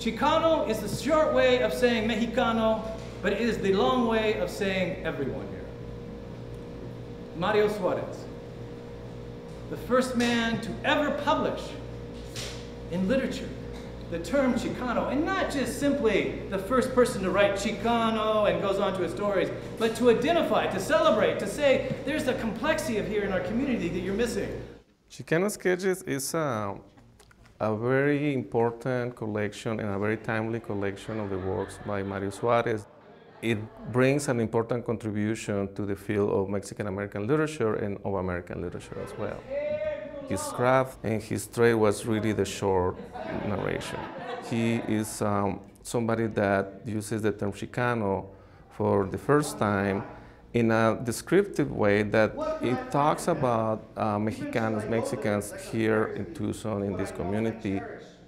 Chicano is the short way of saying Mexicano, but it is the long way of saying everyone here. Mario Suarez, the first man to ever publish in literature the term Chicano, and not just simply the first person to write Chicano and goes on to his stories, but to identify, to celebrate, to say there's a complexity of here in our community that you're missing. Chicano Sketches is a very important collection and a very timely collection of the works by Mario Suarez. It brings an important contribution to the field of Mexican-American literature and of American literature as well. His craft and his trade was really the short narration. He is somebody that uses the term Chicano for the first time in a descriptive way that it talks about Mexicans here in Tucson, in this community.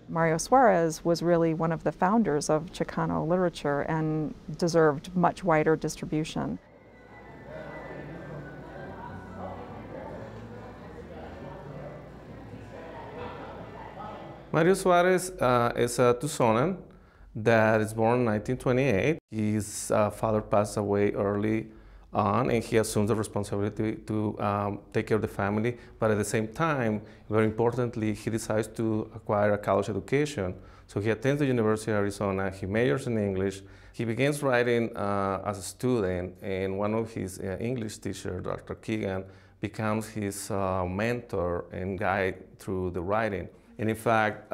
Mario Suarez was really one of the founders of Chicano literature and deserved much wider distribution. Mario Suarez is a Tucsonan that is born in 1928. His father passed away early on, and he assumed the responsibility to take care of the family. But at the same time, very importantly, he decides to acquire a college education. So he attends the University of Arizona. He majors in English. He begins writing as a student, and one of his English teachers, Dr. Keegan, becomes his mentor and guide through the writing. And in fact,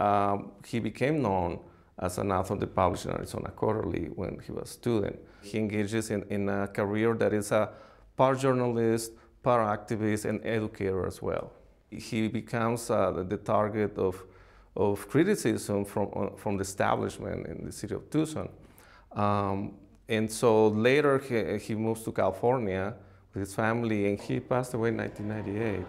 he became known as an author that published in Arizona Quarterly when he was a student. He engages in a career that is a part journalist, part activist, and educator as well. He becomes the target of criticism from the establishment in the city of Tucson. And so later he moves to California with his family, and he passed away in 1998.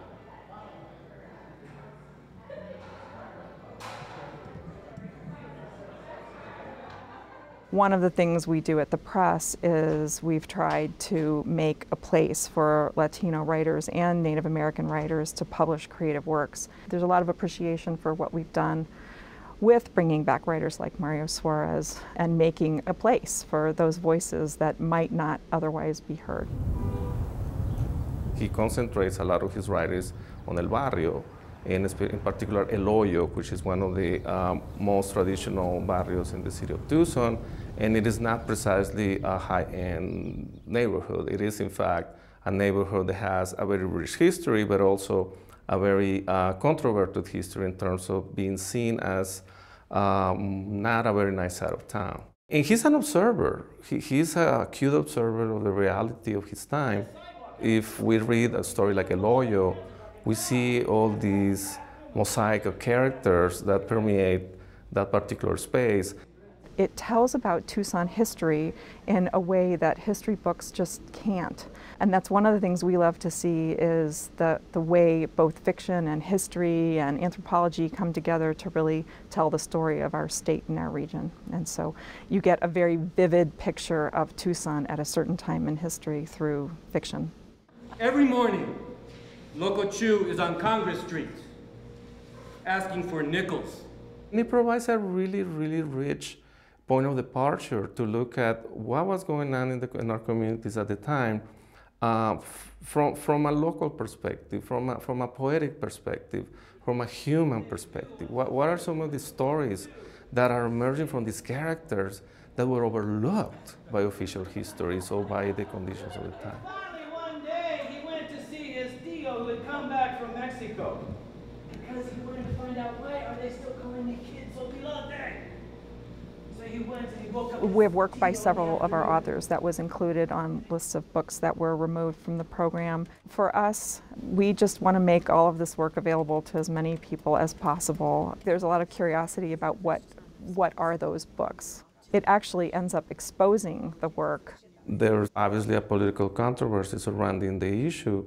One of the things we do at the press is we've tried to make a place for Latino writers and Native American writers to publish creative works. There's a lot of appreciation for what we've done with bringing back writers like Mario Suarez and making a place for those voices that might not otherwise be heard. He concentrates a lot of his writings on El Barrio, in particular El Hoyo, which is one of the most traditional barrios in the city of Tucson. And it is not precisely a high-end neighborhood. It is, in fact, a neighborhood that has a very rich history, but also a very controverted history in terms of being seen as not a very nice side of town. And he's an observer. He's a acute observer of the reality of his time. If we read a story like El Hoyo, we see all these mosaic of characters that permeate that particular space. It tells about Tucson history in a way that history books just can't. And that's one of the things we love to see is the way both fiction and history and anthropology come together to really tell the story of our state and our region. And so you get a very vivid picture of Tucson at a certain time in history through fiction. Every morning, Loco Chu is on Congress Street asking for nickels. And it provides a really, really rich point of departure to look at what was going on in our communities at the time from a local perspective, from a poetic perspective, from a human perspective. What are some of the stories that are emerging from these characters that were overlooked by official histories or by the conditions of the time? Finally, one day, he went to see his tío who had come back from Mexico because he wanted to find out why are they still calling the kids Sopilote. He went and he woke up. We have work by several of our authors that was included on lists of books that were removed from the program. For us, we just want to make all of this work available to as many people as possible. There's a lot of curiosity about what are those books. It actually ends up exposing the work. There's obviously a political controversy surrounding the issue,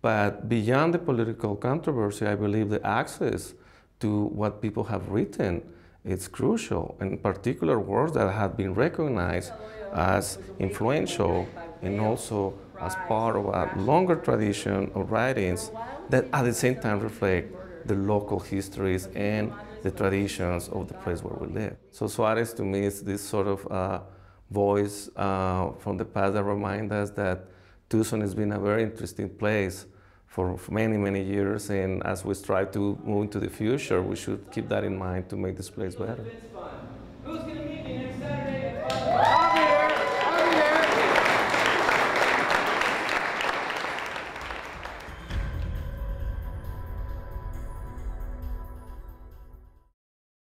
but beyond the political controversy, I believe the access to what people have written, it's crucial, in particular works that have been recognized as influential and also as part of a longer tradition of writings that at the same time reflect the local histories and the traditions of the place where we live. So Suarez to me is this sort of voice from the past that reminds us that Tucson has been a very interesting place for many, many years, and as we strive to move into the future, we should keep that in mind to make this place better.